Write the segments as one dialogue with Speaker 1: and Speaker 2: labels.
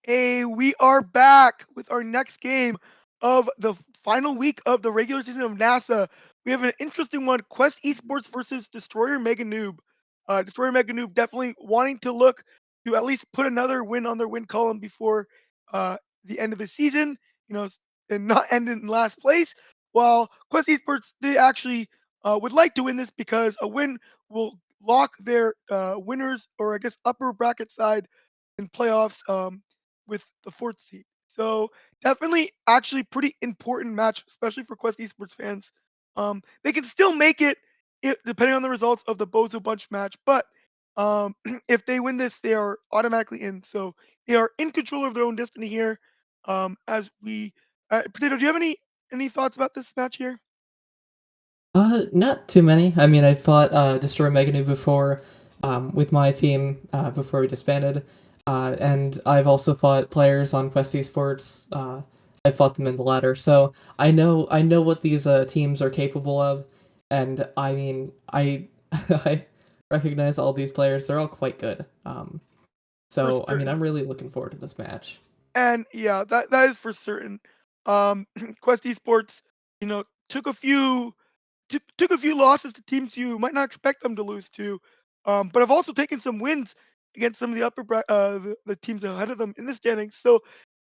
Speaker 1: Hey, we are back with our next game of the final week of the regular season of NASA. We have an interesting one: Quest Esports versus Destroyer Meganoob. Destroyer Meganoob definitely wanting to look to at least put another win on their win column before uh, the end of the season, and not end in last place. While Quest Esports, they actually would like to win this because a win will lock their winners, or I guess upper bracket side in playoffs. With the fourth seed. So definitely actually pretty important match, especially for Quest Esports fans. They can still make it depending on the results of the Bozo Bunch match, but if they win this, they are automatically in. So they are in control of their own destiny here. As we, Potato, do you have any thoughts about this match here?
Speaker 2: Not too many. I mean, I fought Destroy Meganoob before with my team before we disbanded, and I've also fought players on Quest Esports. I fought them in the ladder, so I know what these teams are capable of, and I mean, I I recognize all these players. They're all quite good.
Speaker 1: For
Speaker 2: So I mean,
Speaker 1: certain.
Speaker 2: I'm really looking forward to this match.
Speaker 1: And yeah, that is for certain. Quest Esports, took took a few losses to teams you might not expect them to lose to, but I've also taken some wins against some of the the teams ahead of them in the standings. So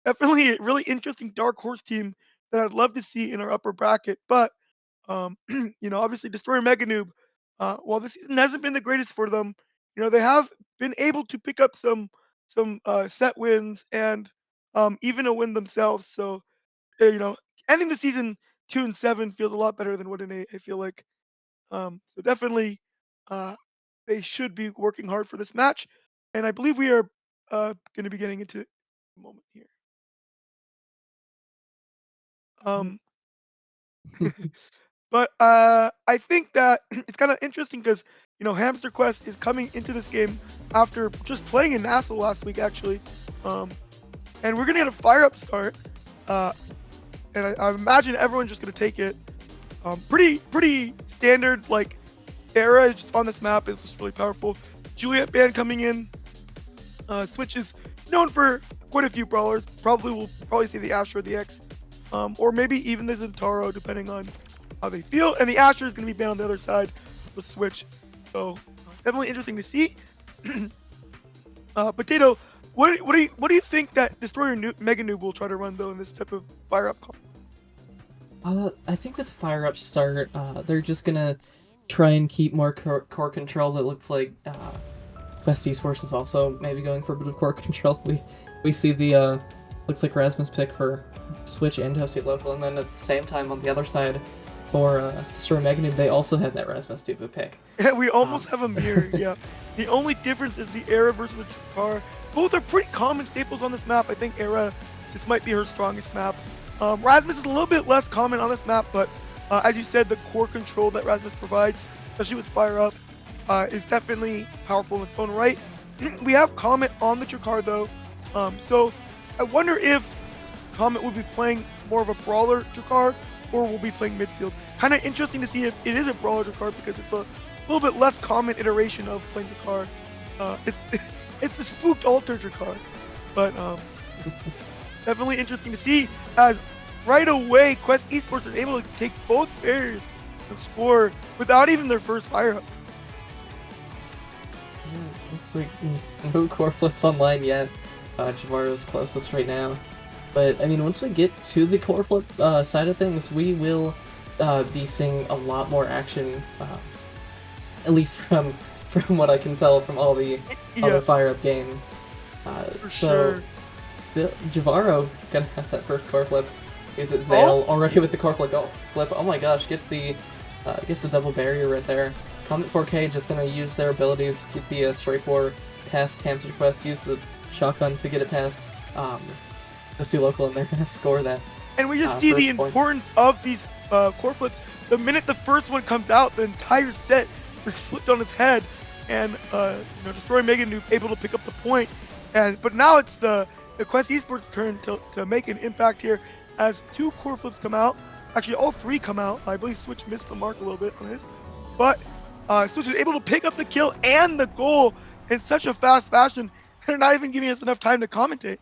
Speaker 1: definitely a really interesting dark horse team that I'd love to see in our upper bracket. But obviously Destroyer Meganoob, while the season hasn't been the greatest for them, they have been able to pick up some set wins and even a win themselves. So uh, you know, ending the season 2-7 feels a lot better than 1-8. I feel like so definitely, uh, they should be working hard for this match, and I believe we are going to be getting into a moment here. Um, but I think that it's kind of interesting because HamsterQuest is coming into this game after just playing in NASA last week, actually, um, and we're gonna get a fire up start, uh, and I imagine everyone's just gonna take it. Pretty standard like era just on this map is just really powerful. Juliet band coming in. Switch is known for quite a few brawlers. We'll probably see the Asher or the X, or maybe even the Zentaro, depending on how they feel. And the Asher is going to be banned on the other side with Switch. So definitely interesting to see. Potato, what do you think that Destroyer Mega Noob will try to run though in this type of fire up?
Speaker 2: I think with the fire up start, they're just gonna try and keep more core control. It looks like Quest Esports is also maybe going for a bit of core control. We see the looks like Rasmus pick for Switch and Toastylocal, and then at the same time on the other side for Destroy Meganoob, they also had that Rasmus Duva pick.
Speaker 1: Yeah, we
Speaker 2: Um,
Speaker 1: almost have a mirror. Yeah, the only difference is the Era versus the Chakar. Both are pretty common staples on this map. I think Era, this might be her strongest map. Rasmus is a little bit less common on this map, but as you said, the core control that Rasmus provides, especially with Fire Up, is definitely powerful in its own right. We have Comet on the Chakar though, so I wonder if Comet will be playing more of a brawler Chakar or will be playing midfield. Kind of interesting to see if it is a brawler Chakar because it's a little bit less common iteration of playing Chakar. It's it's the spooked altar Chakar, but definitely interesting to see as right away Quest Esports is able to take both barriers and score without even their first fire up.
Speaker 2: looks like no core flips online yet. Jahvaro's closest right now. But I mean, once we get to the core flip side of things, we will be seeing a lot more action. At least from what I can tell from all the
Speaker 1: Yeah,
Speaker 2: other fire up games.
Speaker 1: for
Speaker 2: So
Speaker 1: sure.
Speaker 2: still, Jahvaro gonna have that first core flip. Is it
Speaker 1: Oh,
Speaker 2: Zale already with the core flip? Oh, flip! Oh my gosh, gets the double barrier right there. Comet 4K just gonna use their abilities, get the Strike War past HamsterQuest, use the shotgun to get it past Toastylocal, and they're gonna score that
Speaker 1: and we just see the
Speaker 2: first point.
Speaker 1: importance of these core flips. The minute the first one comes out, the entire set is flipped on its head, and Destroy Mega Noob able to pick up the point. And but now it's the Quest Esports turn to make an impact here as two core flips come out. Actually, all three come out. I believe Switch missed the mark a little bit on his, but Switch is able to pick up the kill and the goal in such a fast fashion. They're not even giving us enough time to commentate.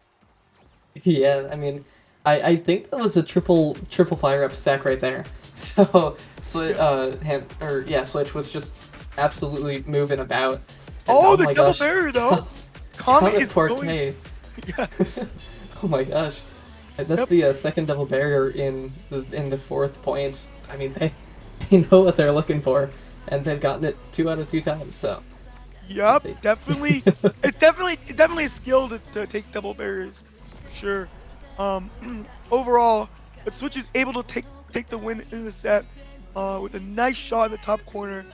Speaker 2: Yeah, I mean, I think that was a triple fire up stack right there. So
Speaker 1: Yeah.
Speaker 2: Switch was just absolutely moving about, and
Speaker 1: Oh,
Speaker 2: oh
Speaker 1: the
Speaker 2: my
Speaker 1: double
Speaker 2: gosh,
Speaker 1: barrier though. Comet
Speaker 2: Comet
Speaker 1: is going.
Speaker 2: 4K.
Speaker 1: Yeah.
Speaker 2: Oh my gosh, that's
Speaker 1: Yep.
Speaker 2: the second double barrier in the fourth point. I mean, they know what they're looking for, and they've gotten it 2 out of 2 times. So
Speaker 1: Yep.
Speaker 2: they,
Speaker 1: Definitely. It's definitely a skill to take double barriers, for sure. Overall, the Switch is able to take the win in the set, with a nice shot in the top corner.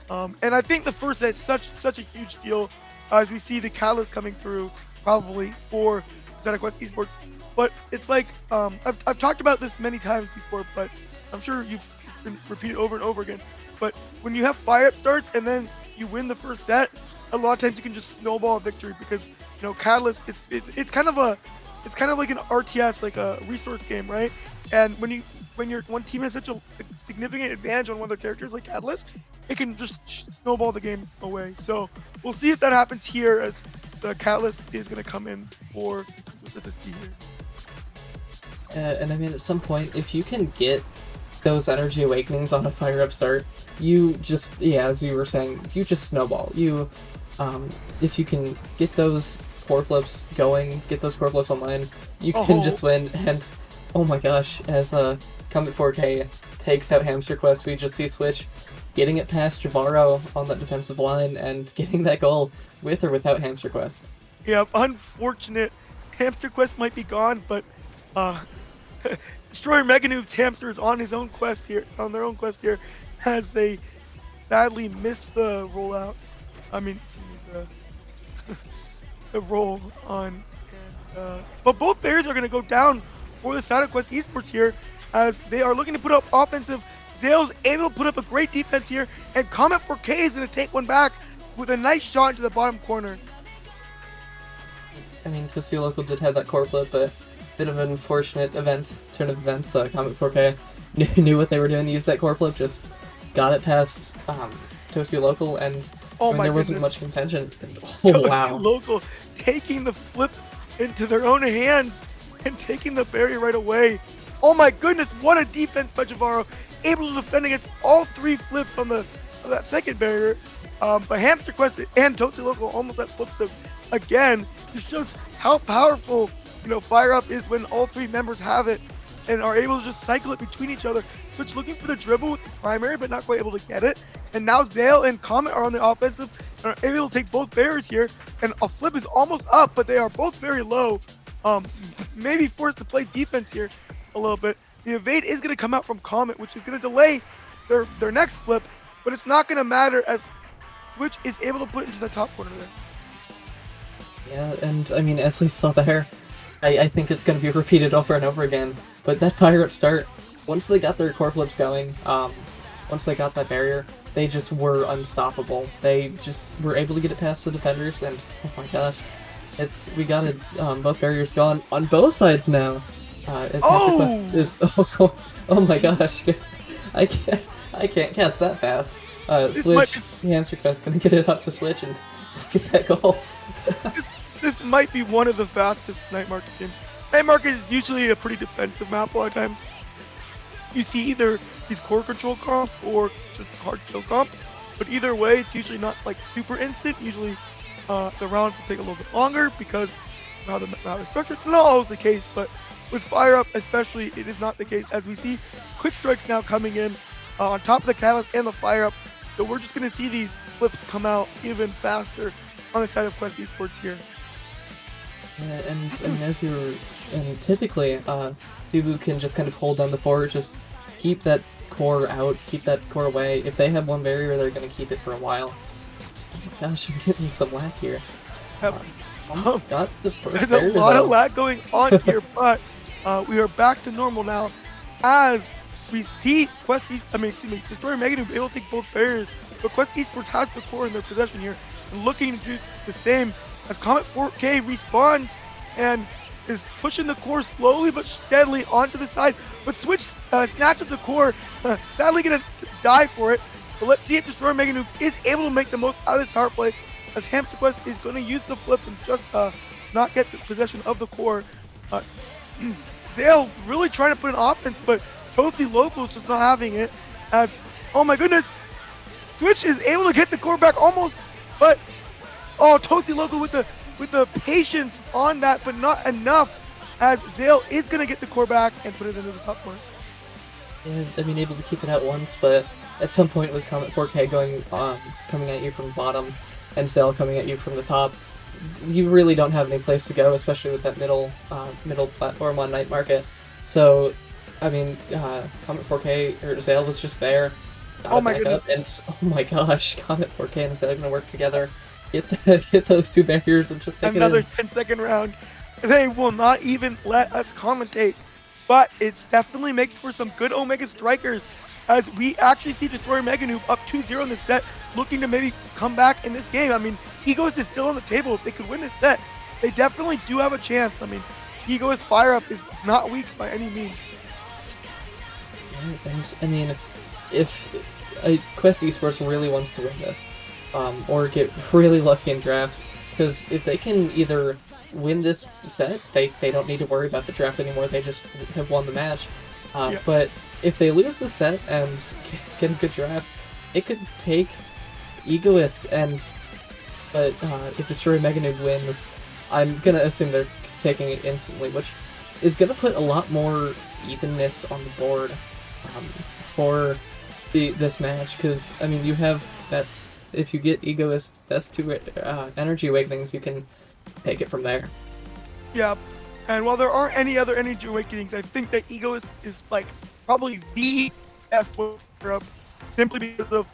Speaker 1: And I think the first set is such a huge deal, as we see the catalyst coming through probably for ZetaQuest Esports. But it's like, I've talked about this many times before, but I'm sure it's been repeated over and over again. But when you have fire up starts and then you win the first set, a lot of times you can just snowball a victory because catalyst, it's kind of like an RTS, like a resource game, right? And when your one team has such a significant advantage on one of their characters like Catalyst, it can just snowball the game away. So we'll see if that happens here, as the Catalyst is going to come in for SwitchSSB here.
Speaker 2: and I mean, at some point, if you can get those energy awakenings on a fire up start, you just, yeah, as you were saying, you just snowball. If you can get those core flips going, get those core flips online, you can
Speaker 1: Oh,
Speaker 2: just win. And oh my gosh, as Comet 4K takes out HamsterQuest, we just see Switch getting it past Jahvaro on that defensive line and getting that goal with or without HamsterQuest.
Speaker 1: yeah, unfortunate. Hamster Quest might be gone, but uh, Destroyer Meganoob's hamster is on his own quest here, on their own quest here, as they sadly miss the rollout. I mean, excuse me, the roll on. But both players are going to go down for the SwitchSSB Esports here, as they are looking to put up offensive. Zale's able to put up a great defense here, and Comet 4K is going to take one back with a nice shot into the bottom corner.
Speaker 2: I mean, Toastylocal did have that core flip, but bit of an unfortunate turn of events. Comet 4K knew what they were doing to use that core flip, just got it past Toastylocal, and I
Speaker 1: Oh
Speaker 2: mean,
Speaker 1: my
Speaker 2: there wasn't
Speaker 1: goodness.
Speaker 2: much contention. Oh wow.
Speaker 1: Local taking the flip into their own hands and taking the barrier right away. Oh my goodness, what a defense by Jahvaro, able to defend against all three flips on that second barrier. But HamsterQuest and Toastylocal almost at flips again. This shows how powerful Fire Up is when all three members have it and are able to just cycle it between each other. Switch looking for the dribble with the primary, but not quite able to get it. And now Zale and Comet are on the offensive and are able to take both barriers here. And a flip is almost up, but they are both very low. Maybe forced to play defense here a little bit. The evade is going to come out from Comet, which is going to delay their next flip, but it's not going to matter as Switch is able to put it into the top corner there.
Speaker 2: Yeah, and I mean, as we saw there, I think it's going to be repeated over and over again. But that fire up start, once they got their core flips going, once they got that barrier, they just were unstoppable. They just were able to get it past the defenders, and oh my gosh, we got it. Both barriers gone on both sides now.
Speaker 1: Oh!
Speaker 2: Is oh my gosh, I can't cast that fast. Switch, the answer quest gonna get it up to Switch and just get that goal.
Speaker 1: This might be one of the fastest Night Market games. Night Market is usually a pretty defensive map a lot of times. You see either these core control comps or just hard kill comps, but either way, it's usually not like super instant. Usually, the rounds will take a little bit longer because how the map is structured. Not always the case, but with Fire Up especially, it is not the case, as we see quick strikes now coming in on top of the Catalyst and the Fire Up. So we're just going to see these flips come out even faster on the side of Quest Esports here.
Speaker 2: And typically, Fubu can just kind of hold down the fort, just keep that core out, keep that core away. If they have one barrier, they're going to keep it for a while. Oh my gosh, I'm getting some lag here. Got the first
Speaker 1: There's
Speaker 2: barrier,
Speaker 1: a lot
Speaker 2: though.
Speaker 1: of lag going on here, but we are back to normal now, as we see Destroyer Meganoob able to take both barriers, but Quest Esports has the core in their possession here, and looking to do the same, as Comet 4K respawns and is pushing the core slowly but steadily onto the side, but Switch snatches the core, sadly gonna die for it. But let's see if Destroyer Meganoob is able to make the most out of this power play, as HamsterQuest is going to use the flip and just not get the possession of the core. Uh, Zale really trying to put an offense, but Toastylocal is just not having it. As oh my goodness, Switch is able to get the core back almost, but oh Toastylocal with the patience on that, but not enough. As Zale is gonna get the core back and put it into the top corner.
Speaker 2: Yeah, I mean, able to keep it out once, but at some point with Comet 4K going coming at you from the bottom and Zale coming at you from the top, you really don't have any place to go, especially with that middle platform on Night Market. So, I mean, Comet 4K or Zale was just there, got
Speaker 1: Oh
Speaker 2: it
Speaker 1: my
Speaker 2: back
Speaker 1: goodness.
Speaker 2: up, and oh my gosh, Comet 4K and Zale gonna work together. Get those two barriers and just take it
Speaker 1: Another
Speaker 2: in.
Speaker 1: 10-second round. They will not even let us commentate, but it definitely makes for some good Omega strikers as we actually see Destroyer Meganoob up 2-0 in this set, looking to maybe come back in this game. I mean, Egoist is still on the table. If they could win this set, they definitely do have a chance. I mean, Egoist Fire Up is not weak by any means.
Speaker 2: And I mean, if Quest Esports really wants to win this, or get really lucky in drafts, because if they can either win this set, they don't need to worry about the draft anymore. They just have won the match.
Speaker 1: Yeah.
Speaker 2: But if they lose the set and get a good draft, it could take Egoist but if Destroyer Meganoob wins, I'm gonna assume they're taking it instantly, which is gonna put a lot more evenness on the board for this match. Because I mean, you have that if you get Egoist, that's two energy awakenings. You can take it from there.
Speaker 1: Yeah. And while there aren't any other Energy Awakenings, I think that Egoist is like probably the best Fire Up simply because of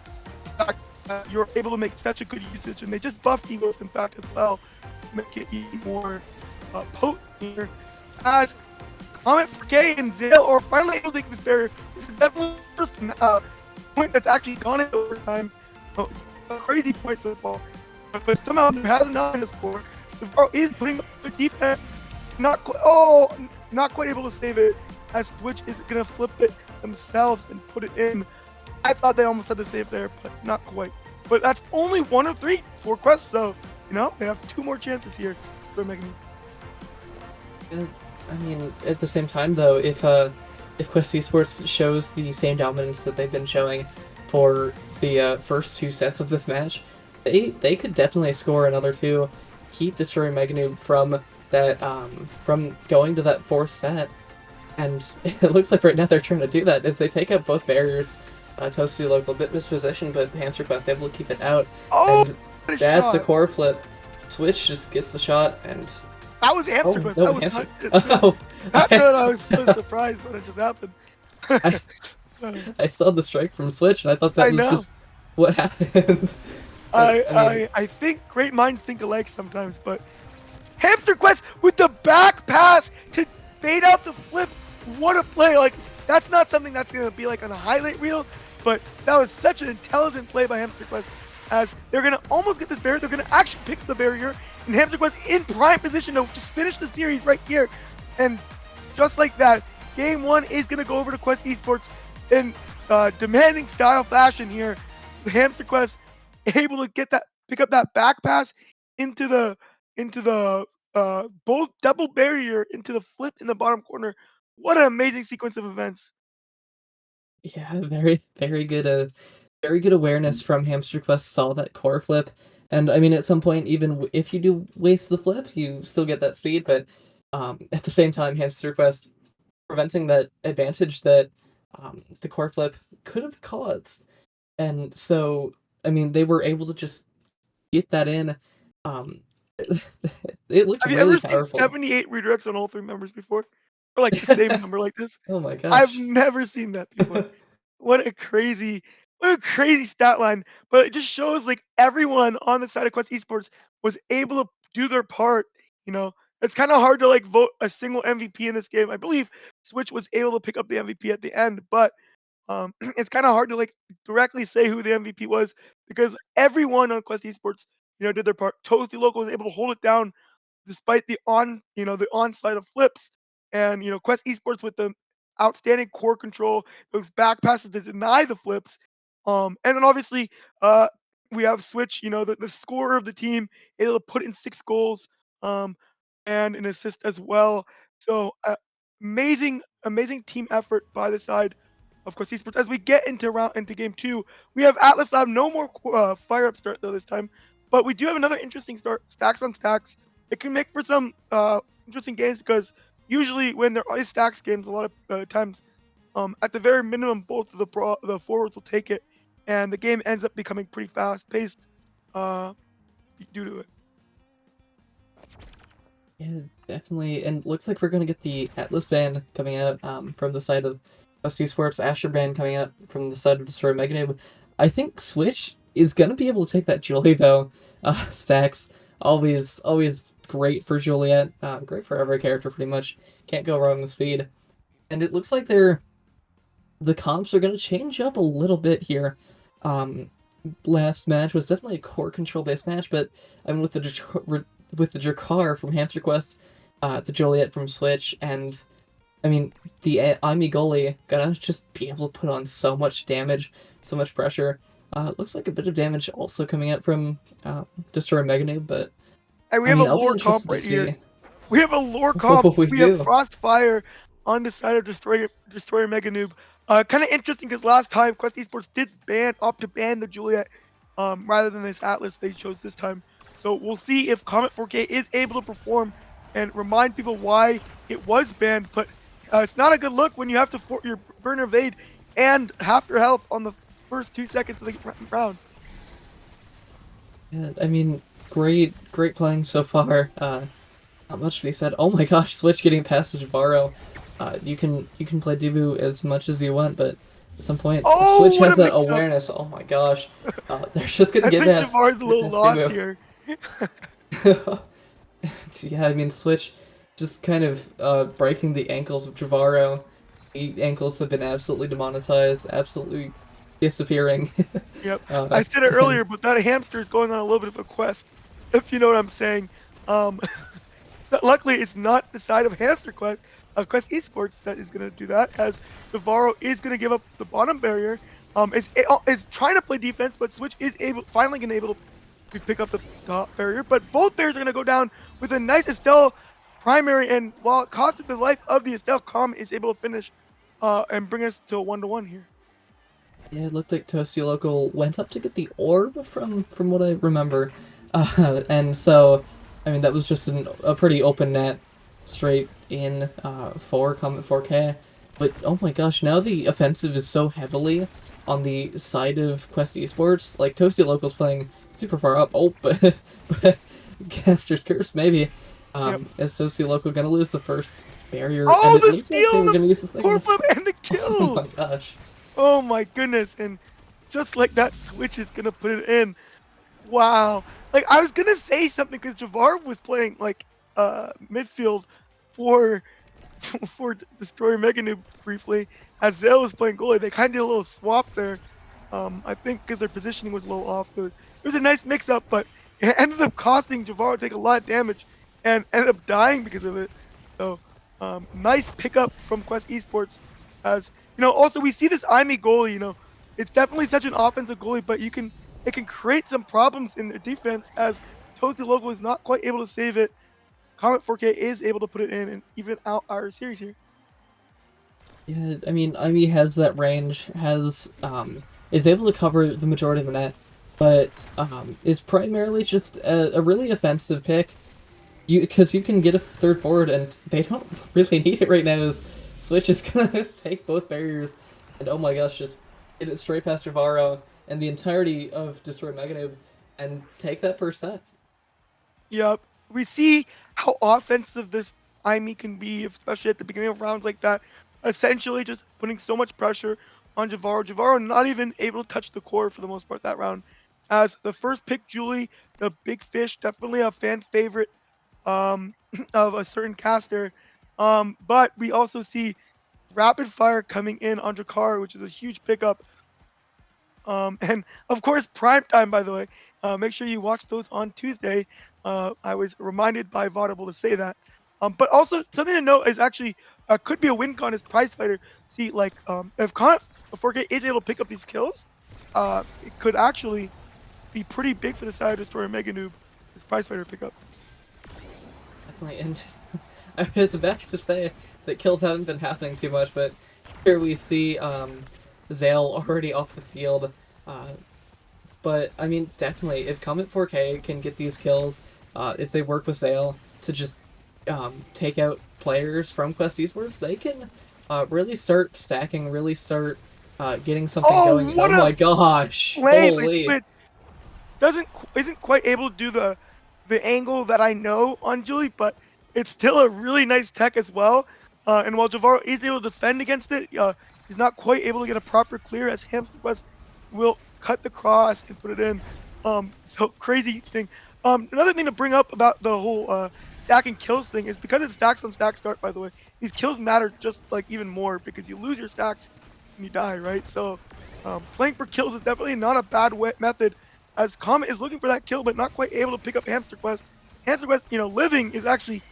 Speaker 1: the fact that you're able to make such a good usage. And they just buffed Egoist, in fact, as well, to make it even more potent here. As Comet 4K and Zale are finally able to take this barrier. This is definitely the first point that's actually gone into overtime. Oh, it's a crazy point so far. But somehow there hasn't been a score. Jahvaro is putting up the defense. Not quite able to save it. As Switch is gonna flip it themselves and put it in. I thought they almost had the save there, but not quite. But that's only 1 of 3 for Quest, so you know they have 2 more chances here for Meganoob.
Speaker 2: I mean, at the same time, though, if Quest Esports shows the same dominance that they've been showing for the first 2 sets of this match, they could definitely score another 2, keep Destroying Meganoob from that from going to that 4th set, and it looks like right now they're trying to do that as they take out both barriers. Toastylocal, a bit mispositioned, but HamsterQuest able to keep it out,
Speaker 1: Oh,
Speaker 2: and that's
Speaker 1: shot.
Speaker 2: the core flip. Switch just gets the shot, and
Speaker 1: That was HamsterQuest.
Speaker 2: no,
Speaker 1: That was
Speaker 2: Hamster.
Speaker 1: not.
Speaker 2: Oh,
Speaker 1: That's what I was so surprised when it just happened.
Speaker 2: I saw the strike from Switch, and I thought that
Speaker 1: I
Speaker 2: was
Speaker 1: know.
Speaker 2: just what happened. But, I mean,
Speaker 1: I think great minds think alike sometimes, but HamsterQuest with the back pass to fade out the flip. What a play! Like that's not something that's gonna be like on a highlight reel, but that was such an intelligent play by HamsterQuest. As they're gonna almost get this barrier, they're gonna actually pick the barrier, and HamsterQuest in prime position to just finish the series right here. And just like that, game 1 is gonna go over to Quest Esports in demanding style fashion here. HamsterQuest able to pick up that back pass into the both double barrier into the flip in the bottom corner. What an amazing sequence of events.
Speaker 2: yeah, very good awareness from HamsterQuest. Saw that core flip, and I mean, at some point, even if you do waste the flip, you still get that speed. But at the same time, HamsterQuest preventing that advantage that the core flip could have caused. And so, I mean, they were able to just get that in. Um, it looked
Speaker 1: Have you
Speaker 2: really
Speaker 1: ever seen
Speaker 2: powerful.
Speaker 1: 78 redirects on all 3 members before? Or like the same number like this?
Speaker 2: Oh my
Speaker 1: I've
Speaker 2: gosh.
Speaker 1: never seen that before. What a crazy, what a crazy stat line. But it just shows like everyone on the side of Quest Esports was able to do their part. You know, it's kind of hard to like vote a single MVP in this game. I believe Switch was able to pick up the MVP at the end, but it's kind of hard to like directly say who the MVP was because everyone on Quest Esports, you know, did their part. Toastylocal was able to hold it down despite the onslide of flips, and Quest Esports with the outstanding core control, those back passes to deny the flips, and then obviously uh, we have Switch, the scorer of the team, able to put in 6 goals, um, and an assist as well. So amazing team effort by the side of course Esports. As we get into game two, we have Atlas Lab. No more fire up start though this time, but we do have another interesting start. Stacks on stacks. It can make for some interesting games because usually when there is stacks games, a lot of times at the very minimum, both of the forwards will take it, and the game ends up becoming pretty fast paced due to it.
Speaker 2: Yeah, definitely. And looks like we're gonna get the Atlas band coming out from the side of Esports, Asher band coming out from the side of Destroy Meganoob. I think Switch is gonna be able to take that Julie though. Stacks always great for Juliet. Great for every character pretty much. Can't go wrong with speed. And it looks like the comps are gonna change up a little bit here. Last match was definitely a core control based match, but I mean with the Jahvaro from HamsterQuest, the Juliet from Switch, and I mean the Goalie gonna just be able to put on so much damage, so much pressure. Looks like a bit of damage also coming out from Destroy Meganoob, but
Speaker 1: And we
Speaker 2: I
Speaker 1: have
Speaker 2: mean,
Speaker 1: a
Speaker 2: I'll be
Speaker 1: lore comp
Speaker 2: interested to
Speaker 1: right here.
Speaker 2: see
Speaker 1: We have a lore comp.
Speaker 2: what we
Speaker 1: We have
Speaker 2: do.
Speaker 1: Frostfire on the side of Destroyer Meganoob. Kind of interesting because last time Quest Esports did opt to ban the Juliet rather than this Atlas they chose this time. So we'll see if Comet 4K is able to perform and remind people why it was banned. But it's not a good look when you have to your burner evade and half your health on the first 2 seconds of the round.
Speaker 2: Yeah, I mean, great playing so far. Not much to be said. Oh my gosh, Switch getting past Jahvaro. You can play Divu as much as you want, but at some point,
Speaker 1: Oh,
Speaker 2: Switch
Speaker 1: what
Speaker 2: has
Speaker 1: a
Speaker 2: that
Speaker 1: mix-up!
Speaker 2: awareness. Oh my gosh, they're just gonna
Speaker 1: I
Speaker 2: get
Speaker 1: think
Speaker 2: past
Speaker 1: Jahvaro's a little lost
Speaker 2: Divu.
Speaker 1: here.
Speaker 2: Yeah, I mean, Switch just kind of breaking the ankles of Jahvaro. The ankles have been absolutely demonetized, absolutely disappearing.
Speaker 1: Yep.
Speaker 2: uh,
Speaker 1: I said it
Speaker 2: and
Speaker 1: earlier, but that hamster is going on a little bit of a quest, if you know what I'm saying. Um, luckily, it's not the side of HamsterQuest, Quest Esports that is going to do that, as Jahvaro is going to give up the bottom barrier. Is trying to play defense, but Switch is finally going to able to pick up the top barrier. But both barriers are going to go down with a nice Estelle primary, and while it costed the life of the Estelle, Calm is able to finish and bring us to a 1-1 here.
Speaker 2: yeah, it looked like Toastylocal went up to get the orb from what I remember, and so I mean that was just a pretty open net, straight in for Comet 4K. But oh my gosh, now the offensive is so heavily on the side of Quest Esports. Like Toastylocal's playing super far up. Oh, but Caster's Curse maybe.
Speaker 1: Yep.
Speaker 2: Is Toastylocal gonna lose the first barrier?
Speaker 1: Oh,
Speaker 2: And it
Speaker 1: the
Speaker 2: looks like they
Speaker 1: steal,
Speaker 2: were gonna use the
Speaker 1: the core
Speaker 2: second.
Speaker 1: flip, and the
Speaker 2: Oh
Speaker 1: kill!
Speaker 2: my gosh.
Speaker 1: Oh my goodness! And just like that, Switch is gonna put it in. Wow! Like I was gonna say something because Jahvaro was playing like midfield for for Destroyer Meganoob briefly, as Zale was playing goalie. They kind of did a little swap there. I think because their positioning was a little off. It was a nice mix-up, but it ended up costing Jahvaro to take a lot of damage and ended up dying because of it. So nice pickup from Quest Esports. As you know, also we see this Goalie. You know, it's definitely such an offensive goalie, but it can create some problems in their defense as Toastylocal is not quite able to save it. Comet 4K is able to put it in and even out our series here.
Speaker 2: Yeah, I mean, Ivy has that range, is able to cover the majority of the net, but is primarily just a really offensive pick. Because you can get a third forward, and they don't really need it right now. As Switch is gonna take both barriers, and oh my gosh, just hit it straight past Jahvaro and the entirety of Destroy Meganoob, and take that first set.
Speaker 1: Yep. We see how offensive this IME can be, especially at the beginning of rounds like that. Essentially just putting so much pressure on Jahvaro. Jahvaro not even able to touch the core for the most part that round. As the first pick, Julie, the big fish, definitely a fan favorite of a certain caster. But we also see rapid fire coming in on Jahvaro, which is a huge pickup. And of course, prime time, by the way. Make sure you watch those on Tuesday. I was reminded by Vodible to say that. But also something to note is actually could be a win con is prize fighter. See, like if Comet 4K is able to pick up these kills, it could actually be pretty big for the side of Destroyer Meganoob. This prize fighter pickup.
Speaker 2: Definitely, and I was about to say that kills haven't been happening too much, but here we see Zale already off the field. But I mean, definitely, if Comet 4K can get these kills, if they work with Zale to just take out players from Quest Esports, they can really start stacking, really start getting something going.
Speaker 1: What
Speaker 2: Oh
Speaker 1: a
Speaker 2: my gosh!
Speaker 1: play by
Speaker 2: Holy!
Speaker 1: Switch! Isn't quite able to do the angle that I know on Julie, but it's still a really nice tech as well. And while Jahvaro is able to defend against it, he's not quite able to get a proper clear as HamsterQuest will cut the cross and put it in. So crazy thing. Another thing to bring up about the whole stack and kills thing is because it stacks on stack start, by the way, these kills matter just like even more because you lose your stacks and you die, right? So playing for kills is definitely not a bad method as Comet is looking for that kill, but not quite able to pick up HamsterQuest. HamsterQuest, living is actually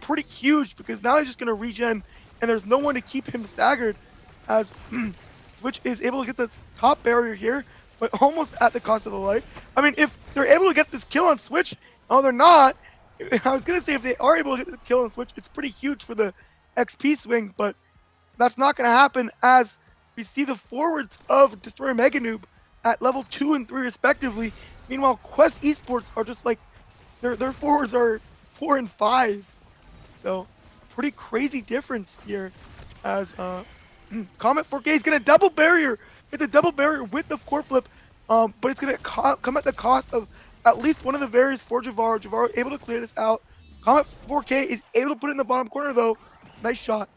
Speaker 1: pretty huge because now he's just going to regen, and there's no one to keep him staggered as Switch is able to get the top barrier here, but almost at the cost of the life. I mean, if they're able to get this kill on Switch, oh, they're not. I was going to say if they are able to get the kill on Switch, it's pretty huge for the XP swing, but that's not going to happen as we see the forwards of Destroyer Meganoob at level 2 and 3 respectively. Meanwhile, Quest Esports are just like their forwards are 4 and 5. So pretty crazy difference here as Comet 4K is gonna double barrier. It's a double barrier with the core flip, but it's gonna come at the cost of at least one of the barriers for Jahvaro. Jahvaro able to clear this out. Comet 4K is able to put it in the bottom corner though. Nice shot.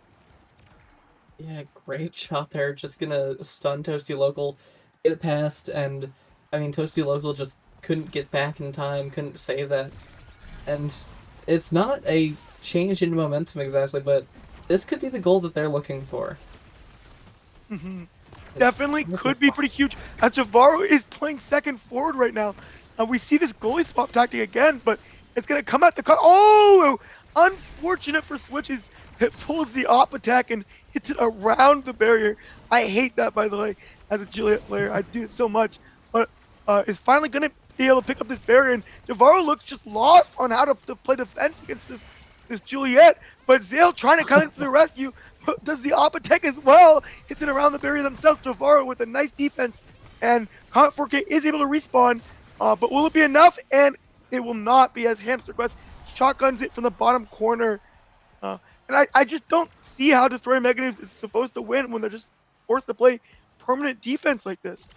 Speaker 2: Yeah, great shot there. Just gonna stun Toastylocal, get it past, and I mean Toastylocal just couldn't get back in time, couldn't save that. And it's not a change in momentum exactly, but this could be the goal that they're looking for.
Speaker 1: Definitely could be pretty huge. As Jahvaro is playing second forward right now. We see this goalie swap tactic again, but it's going to come at the cut. Oh, unfortunate for Switches. It pulls the op attack and hits it around the barrier. I hate that, by the way, as a Juliet player. I do it so much. But is finally going to be able to pick up this barrier. And Jahvaro looks just lost on how to play defense against this Juliet. But Zale trying to come in for the rescue. Does the op attack as well. Hits it around the barrier themselves. Jahvaro with a nice defense. And Comet 4K is able to respawn. But will it be enough? And it will not be as HamsterQuest shotguns it from the bottom corner. And I just don't see how Destroyer Meganoob is supposed to win when they're just forced to play permanent defense like this.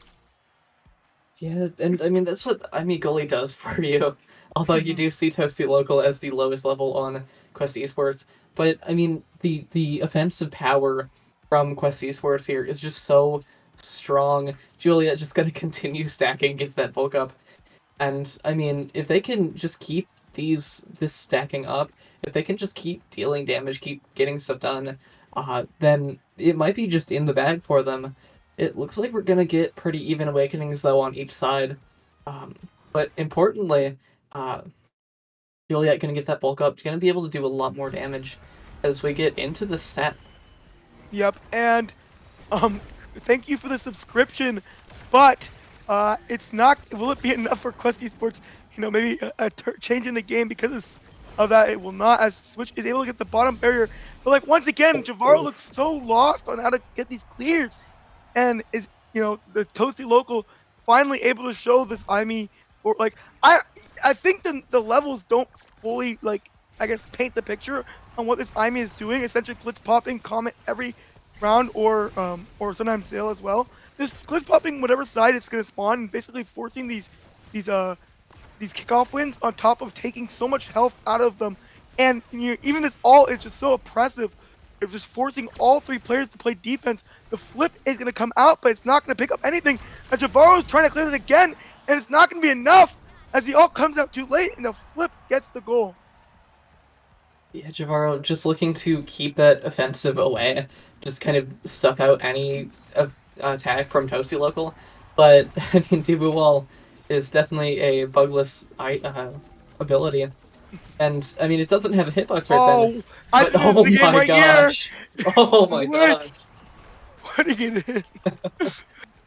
Speaker 2: Yeah, and I mean, that's what Goalie does for you. Although you do see Toastylocal as the lowest level on Quest Esports. But, I mean, the offensive power from Quest Esports here is just so strong. Juliet just gonna continue stacking, gets that bulk up. And, I mean, if they can just keep this stacking up, if they can just keep dealing damage, keep getting stuff done, then it might be just in the bag for them. It looks like we're gonna get pretty even awakenings, though, on each side. But importantly, Juliet gonna get that bulk up, gonna be able to do a lot more damage as we get into the set.
Speaker 1: Yep, and thank you for the subscription, but it's not. Will it be enough for Quest Esports? Maybe a change in the game because of that. It will not, as Switch is able to get the bottom barrier. But like once again, Jahvaro looks so lost on how to get these clears, and is the Toastylocal finally able to show this or like I think the levels don't fully I guess paint the picture on what this is doing. Essentially blitz popping Comet every round or sometimes Zale as well. Just blitz popping whatever side it's gonna spawn and basically forcing these kickoff wins on top of taking so much health out of them. And even this all is just so oppressive. It's just forcing all three players to play defense. The flip is going to come out, but it's not going to pick up anything. And Jahvaro is trying to clear it again, and it's not going to be enough as the ult comes out too late, and the flip gets the goal.
Speaker 2: Yeah, Jahvaro just looking to keep that offensive away, just kind of stuff out any attack from Toastylocal. But, I mean, Dibouwal is definitely a bugless ability. And, I mean, it doesn't have a hitbox right then. But, oh my gosh. Oh my gosh.
Speaker 1: Putting it in.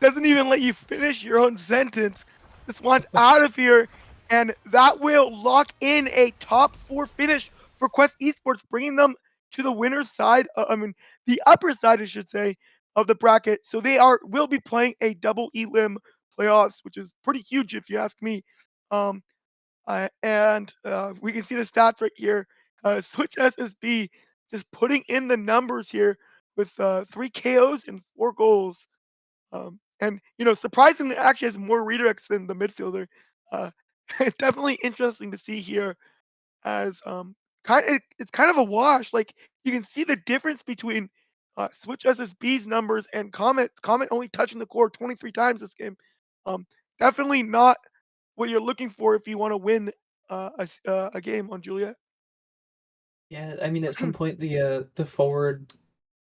Speaker 1: Doesn't even let you finish your own sentence. Just wants out of here. And that will lock in a top 4 finish for Quest Esports, bringing them to the winner's side. I mean, the upper side, I should say, of the bracket. So they will be playing a double elim playoffs, which is pretty huge if you ask me. Um, and we can see the stats right here. Switch SSB just putting in the numbers here with 3 KOs and 4 goals. And surprisingly, actually has more redirects than the midfielder. Uh, definitely interesting to see here as it's kind of a wash. Like you can see the difference between Switch SSB's numbers and Comet. Comet only touching the core 23 times this game. Um, Definitely not what you're looking for if you want to win a game on Juliet.
Speaker 2: Yeah, I mean, at some point, the forward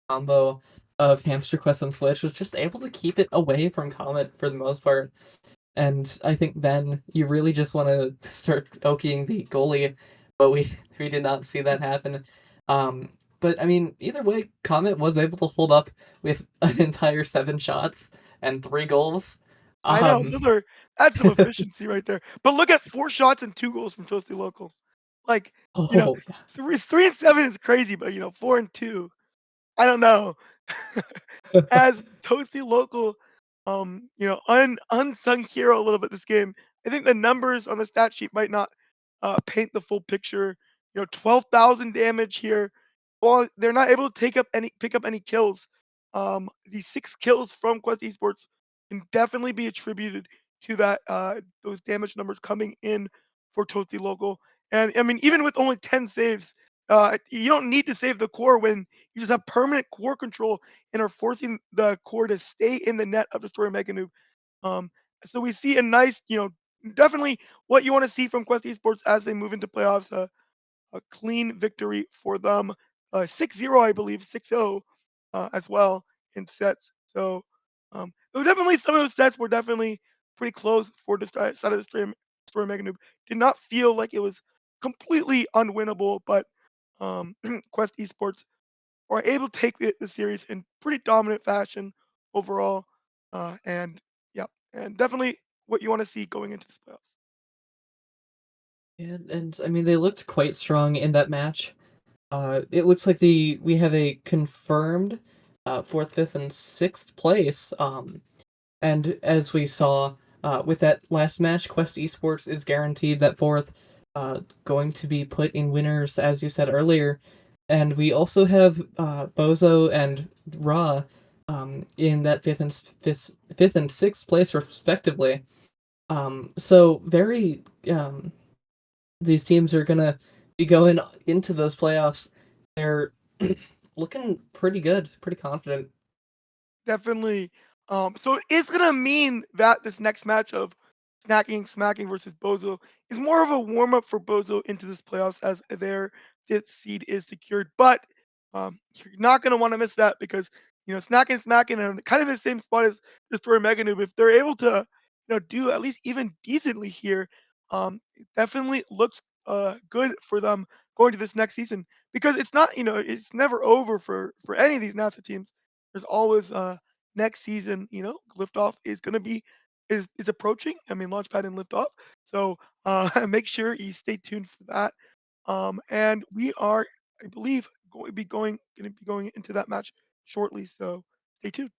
Speaker 2: combo of HamsterQuest and Switch was just able to keep it away from Comet for the most part. And I think then you really just want to start oking the goalie, but we did not see that happen. But I mean, either way, Comet was able to hold up with an entire 7 shots and 3 goals.
Speaker 1: I know
Speaker 2: Um,
Speaker 1: that's some efficiency right there. But look at 4 shots and 2 goals from Toastylocal. Like you know,
Speaker 2: oh yeah.
Speaker 1: three and seven is crazy, but 4 and 2, I don't know. As Toastylocal, unsung hero a little bit this game. I think the numbers on the stat sheet might not paint the full picture. 12,000 damage here. Well, they're not able to pick up any kills. The 6 kills from Quest Esports can definitely be attributed to that those damage numbers coming in for Toastylocal. And I mean, even with only 10 saves, you don't need to save the core when you just have permanent core control and are forcing the core to stay in the net of Destroyer Meganoob. Um, so we see a nice, definitely what you want to see from Quest Esports as they move into playoffs. A clean victory for them. 6-0, I believe, 6-0 as well in sets. So there were definitely some of those sets were definitely pretty close for the side of the Destroyer Meganoob. Did not feel like it was completely unwinnable, but Quest Esports are able to take the series in pretty dominant fashion overall. And yeah, and definitely what you want to see going into this playoffs.
Speaker 2: And I mean, they looked quite strong in that match. It looks like we have a confirmed fourth, fifth, and sixth place. And as we saw with that last match, Quest Esports is guaranteed that fourth, going to be put in winners, as you said earlier. And we also have Bozo and Ra in that fifth and sixth place respectively. So very these teams are gonna be going into those playoffs. They're looking pretty good, pretty confident.
Speaker 1: Definitely. So it's gonna mean that this next match of Smacking versus Bozo is more of a warm up for Bozo into this playoffs as their fifth seed is secured. But you're not gonna want to miss that because Smacking are kind of in the same spot as Destroyer Meganoob. If they're able to do at least even decently here, it definitely looks good for them going to this next season because it's not it's never over for any of these NASA teams. There's always next season, liftoff is going to be is approaching. I mean, launchpad and liftoff. So make sure you stay tuned for that. And we are, I believe, going to be going into that match shortly. So stay tuned.